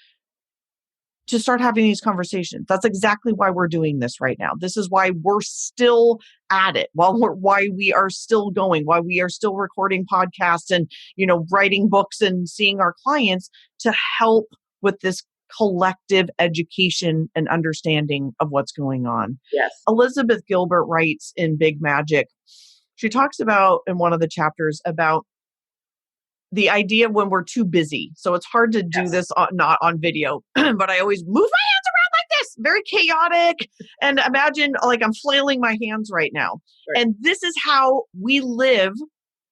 to start having these conversations. That's exactly why we're doing this right now. This is why we're still at it, why we are still going, why we are still recording podcasts and, writing books and seeing our clients to help with this collective education and understanding of what's going on. Yes. Elizabeth Gilbert writes in Big Magic. She talks about in one of the chapters about the idea when we're too busy. So it's hard to do this not on video, but I always move my hands around like this, very chaotic. And imagine like I'm flailing my hands right now. Right. And this is how we live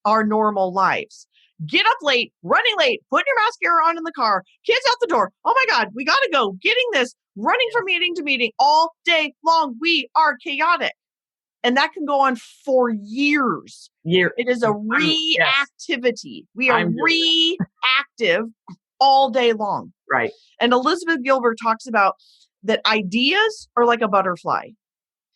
our normal lives. Get up late, running late, putting your mascara on in the car, kids out the door. Oh my God, we got to go. Getting this, running from meeting to meeting all day long. We are chaotic. And that can go on for years. It is a reactivity. We are reactive all day long. Right. And Elizabeth Gilbert talks about that ideas are like a butterfly.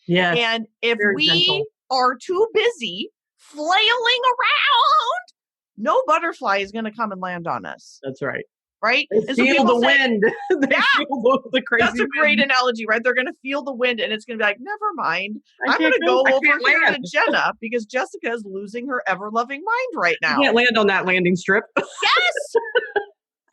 Yes. And if we are too busy flailing around, no butterfly is going to come and land on us. That's right. Right? They feel the wind. They feel the crazy That's a great analogy, right? They're going to feel the wind and it's going to be like, never mind. I'm going to go over here to Jena because Jessica is losing her ever-loving mind right now. You can't land on that landing strip. Yes!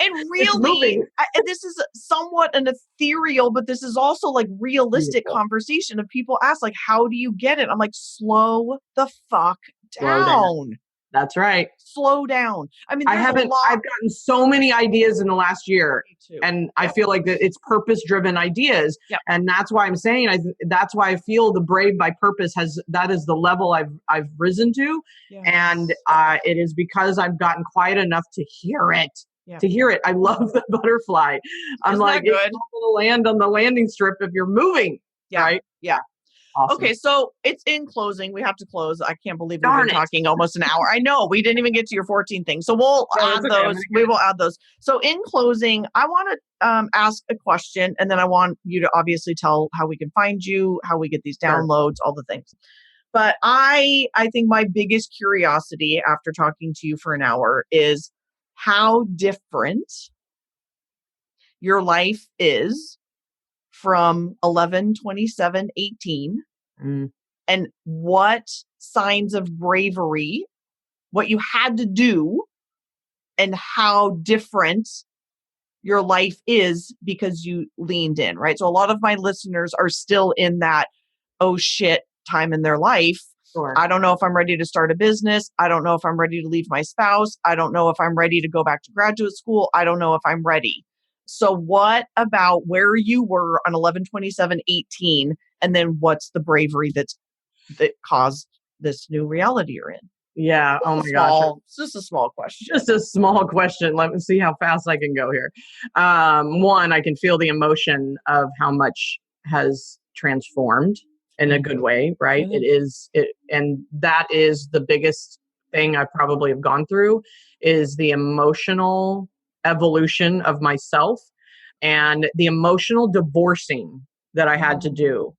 And really, this is somewhat an ethereal, but this is also like realistic conversation of people ask, like, how do you get it? I'm like, slow the fuck down. That's right. Slow down. I mean, I've gotten so many ideas in the last year and I feel like that it's purpose-driven ideas. Yep. And that's why I'm saying, that's why I feel the Brave by Purpose that is the level I've risen to. Yes. And it is because I've gotten quiet enough to hear it. Yeah. To hear it. I love the butterfly. I'm Isn't like, that good? It's not going to land on the landing strip if you're moving. Yeah. Right? Yeah. Awesome. Okay, so it's in closing. We have to close. I can't believe we've been talking almost an hour. I know we didn't even get to your 14 things. So we'll add those. We will add those. So in closing, I want to ask a question, and then I want you to obviously tell how we can find you, how we get these downloads, all the things. But I think my biggest curiosity after talking to you for an hour is how different your life is from 11/27/18 and what signs of bravery, what you had to do and how different your life is because you leaned in, right? So a lot of my listeners are still in that, oh shit time in their life. Sure. I don't know if I'm ready to start a business. I don't know if I'm ready to leave my spouse. I don't know if I'm ready to go back to graduate school. I don't know if I'm ready. So what about where you were on 11/27/18, and then what's the bravery that caused this new reality you're in? Yeah. Oh my gosh. It's just a small question. Just a small question. Let me see how fast I can go here. One, I can feel the emotion of how much has transformed in a good way, right? Mm-hmm. And that is the biggest thing I probably have gone through is the emotional evolution of myself and the emotional divorcing that I had to do,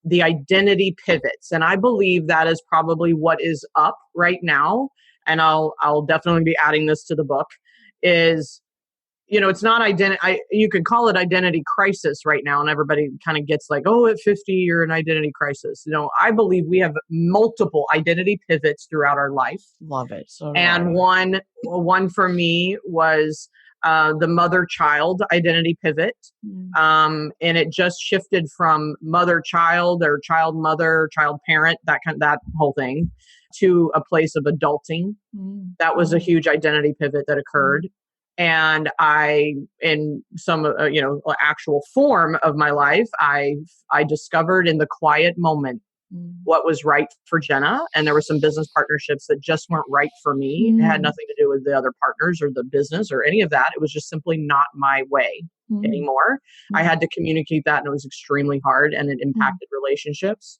the identity pivots. And I believe that is probably what is up right now. And I'll definitely be adding this to the book is, it's not you could call it identity crisis right now. And everybody kind of gets like, oh, at 50, you're in identity crisis. I believe we have multiple identity pivots throughout our life. Love it. So and one for me was the mother-child identity pivot. And it just shifted from mother-child or child-mother, child-parent, that whole thing, to a place of adulting. That was a huge identity pivot that occurred. And I, in some, actual form of my life, I discovered in the quiet moment what was right for Jena. And there were some business partnerships that just weren't right for me. It had nothing to do with the other partners or the business or any of that. It was just simply not my way anymore. I had to communicate that, and it was extremely hard, and it impacted relationships.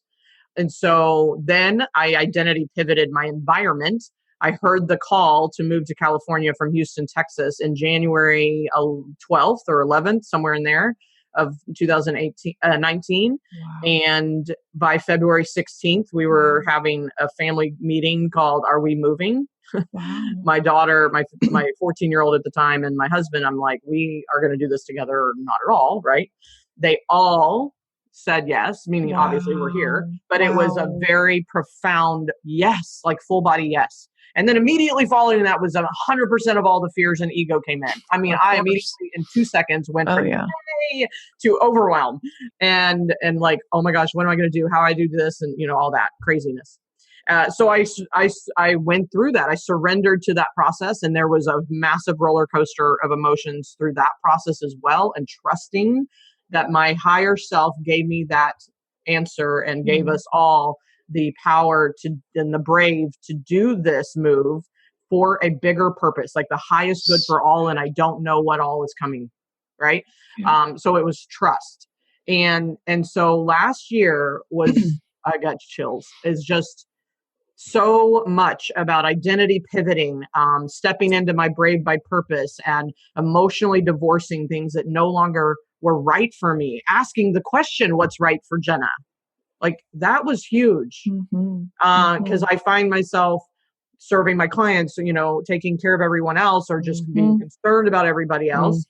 And so then I identity pivoted my environment. I heard the call to move to California from Houston, Texas in January 12th or 11th, somewhere in there of 2019. Wow. And by February 16th, we were having a family meeting called Are We Moving? Wow. My daughter, my 14-year-old at the time, and my husband, I'm like, we are going to do this together or not at all, right? They all said yes, meaning obviously we're here, but it was a very profound yes, like full body yes. And then immediately following that was 100% of all the fears and ego came in. I mean, I immediately in 2 seconds went from yay to overwhelm and like, oh my gosh, what am I going to do? How I do this? And all that craziness. So I went through that. I surrendered to that process, and there was a massive roller coaster of emotions through that process as well. And trusting that my higher self gave me that answer and gave us all the power and the brave to do this move for a bigger purpose, like the highest good for all. And I don't know what all is coming. Right. Yeah. So it was trust. And so last year was, I got chills, is just so much about identity pivoting, stepping into my brave by purpose and emotionally divorcing things that no longer were right for me, asking the question, what's right for Jena? Like that was huge. Because I find myself serving my clients, taking care of everyone else or just being concerned about everybody else.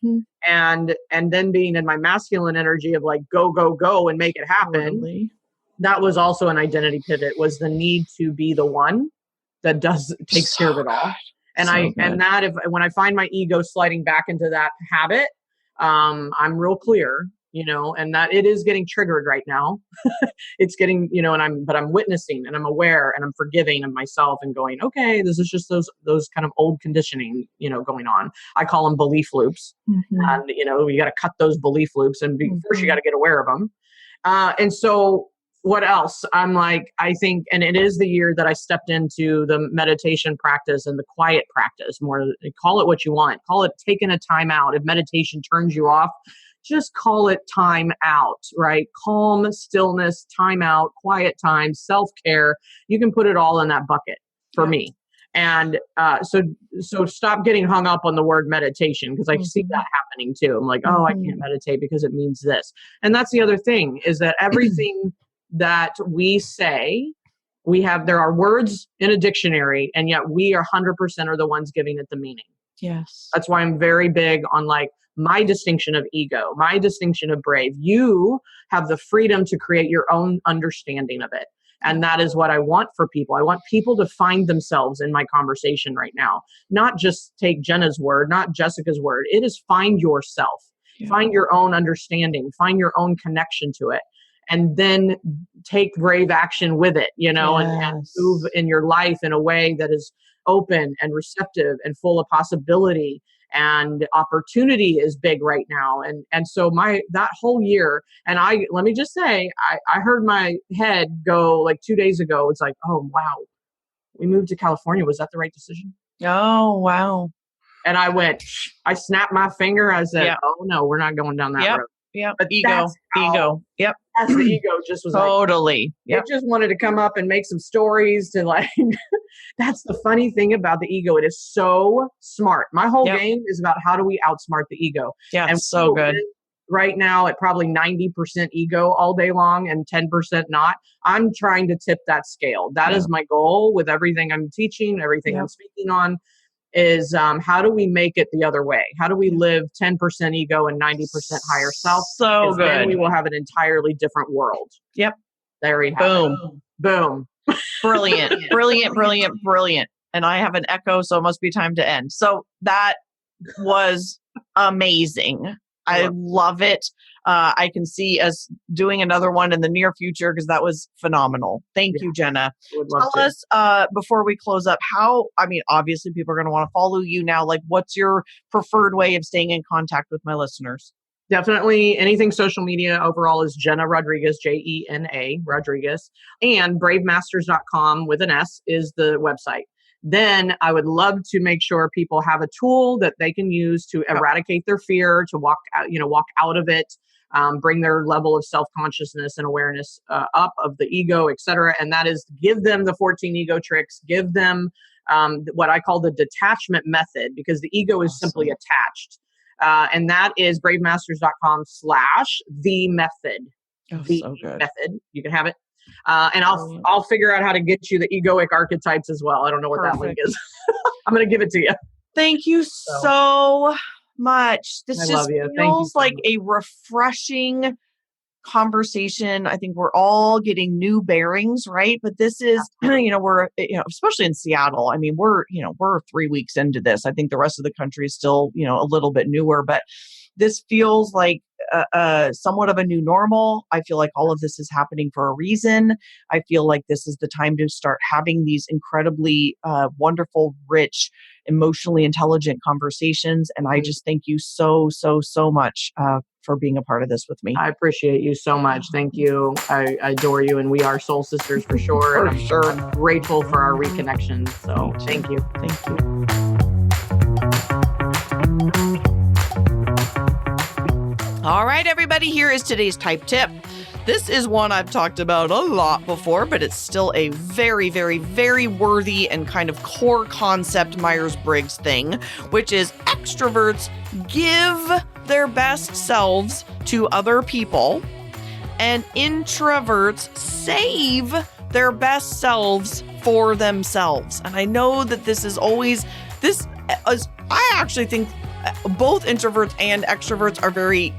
And then being in my masculine energy of like, go, go, go and make it happen. Totally. That was also an identity pivot, was the need to be the one that takes care of it all. And when I find my ego sliding back into that habit, I'm real clear, and that it is getting triggered right now. It's getting, but I'm witnessing and I'm aware and I'm forgiving of myself and going, okay, this is just those kind of old conditioning, going on. I call them belief loops. And, you got to cut those belief loops and first you got to get aware of them. And so what else? I'm like, I think, and it is the year that I stepped into the meditation practice and the quiet practice more. Call it what you want. Call it taking a time out. If meditation turns you off, just call it time out, right? Calm, stillness, time out, quiet time, self-care. You can put it all in that bucket for me. And so stop getting hung up on the word meditation, because I see that happening too. I'm like, oh, I can't meditate because it means this. And that's the other thing, is that everything that we say, there are words in a dictionary, and yet we are 100% are the ones giving it the meaning. Yes. That's why I'm very big on like my distinction of ego, my distinction of brave. You have the freedom to create your own understanding of it. And that is what I want for people. I want people to find themselves in my conversation right now. Not just take Jena's word, not Jessica's word. It is find yourself, find your own understanding, find your own connection to it. And then take brave action with it, and move in your life in a way that is open and receptive and full of possibility, and opportunity is big right now. And so that whole year, and let me just say, I heard my head go like 2 days ago. It's like, oh, wow, we moved to California. Was that the right decision? Oh, wow. And I snapped my finger. I said, oh no, we're not going down that road. Yeah. Ego. Yep. As the ego just was totally. It just wanted to come up and make some stories to like, that's the funny thing about the ego. It is so smart. My whole game is about how do we outsmart the ego. Yeah. And so good. Right now at probably 90% ego all day long and 10% not. I'm trying to tip that scale. That is my goal with everything I'm teaching, everything I'm speaking on. Is how do we make it the other way? How do we live 10% ego and 90% higher self? So good. Then we will have an entirely different world. Yep. There we have it. Boom. Brilliant. Brilliant. And I have an echo, so it must be time to end. So that was amazing. I love it. I can see us doing another one in the near future because that was phenomenal. Thank you, Jena. Tell us before we close up obviously people are going to want to follow you now. Like, what's your preferred way of staying in contact with my listeners? Definitely anything social media overall is Jena Rodriguez, Jena Rodriguez, and bravemasters.com with an S is the website. Then I would love to make sure people have a tool that they can use to eradicate their fear, to walk out of it, bring their level of self-consciousness and awareness up of the ego, et cetera. And that is give them the 14 ego tricks, give them what I call the detachment method, because the ego is simply attached. And that is bravemasters.com/the method. So good. Method. You can have it. And I'll figure out how to get you the egoic archetypes as well. I don't know what that link is. I'm going to give it to you. Thank you so much. This just feels like a refreshing conversation. I think we're all getting new bearings, right? But this is, we're, especially in Seattle. I mean, we're 3 weeks into this. I think the rest of the country is still, a little bit newer, but this feels like somewhat of a new normal. I feel like all of this is happening for a reason. I feel like this is the time to start having these incredibly wonderful, rich, emotionally intelligent conversations. And I just thank you so much for being a part of this with me. I appreciate you so much. Thank you. I adore you. And we are soul sisters for sure. I'm grateful for our reconnection. So thank you. Thank you. All right, everybody, here is today's type tip. This is one I've talked about a lot before, but it's still a very, very, very worthy and kind of core concept Myers-Briggs thing, which is extroverts give their best selves to other people and introverts save their best selves for themselves. And I know that I actually think both introverts and extroverts are very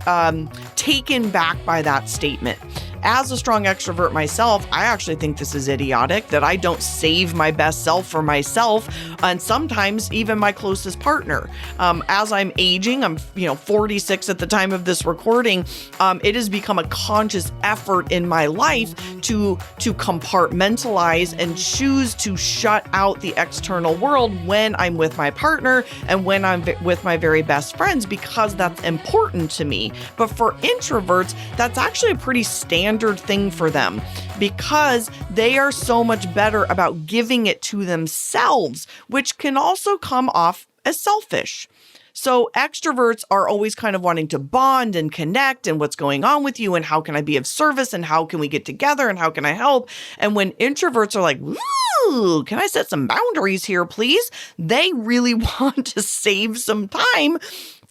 taken back by that statement. As a strong extrovert myself, I actually think this is idiotic, that I don't save my best self for myself, and sometimes even my closest partner. As I'm aging, I'm 46 at the time of this recording, it has become a conscious effort in my life to compartmentalize and choose to shut out the external world when I'm with my partner and when I'm with my very best friends, because that's important to me. But for introverts, that's actually a pretty standard thing for them, because they are so much better about giving it to themselves, which can also come off as selfish. So extroverts are always kind of wanting to bond and connect and what's going on with you and how can I be of service and how can we get together and how can I help? And when introverts are like, ooh, can I set some boundaries here, please? They really want to save some time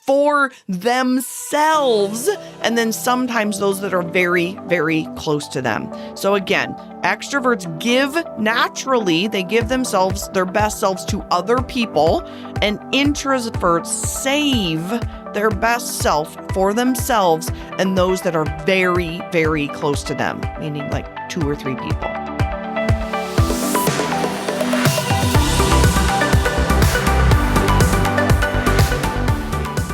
for themselves, and then sometimes those that are very, very close to them. So again, extroverts give naturally, they give themselves, their best selves to other people, and introverts save their best self for themselves and those that are very, very close to them, meaning like 2 or 3 people.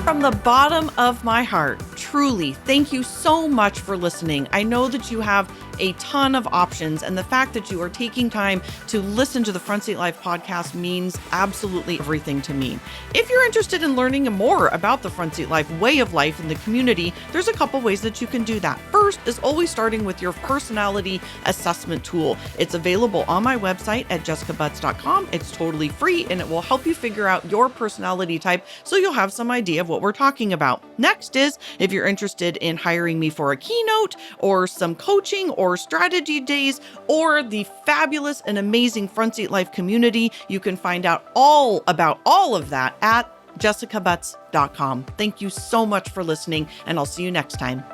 From the bottom of my heart, truly, thank you so much for listening. I know that you have a ton of options, and the fact that you are taking time to listen to the Front Seat Life podcast means absolutely everything to me. If you're interested in learning more about the Front Seat Life way of life in the community, there's a couple ways that you can do that. First is always starting with your personality assessment tool. It's available on my website at jessicabutts.com. It's totally free, and it will help you figure out your personality type so you'll have some idea of what we're talking about. Next is, if you're interested in hiring me for a keynote or some coaching or strategy days or the fabulous and amazing Front Seat Life community, you can find out all about all of that at jessicabutts.com. Thank you so much for listening, and I'll see you next time.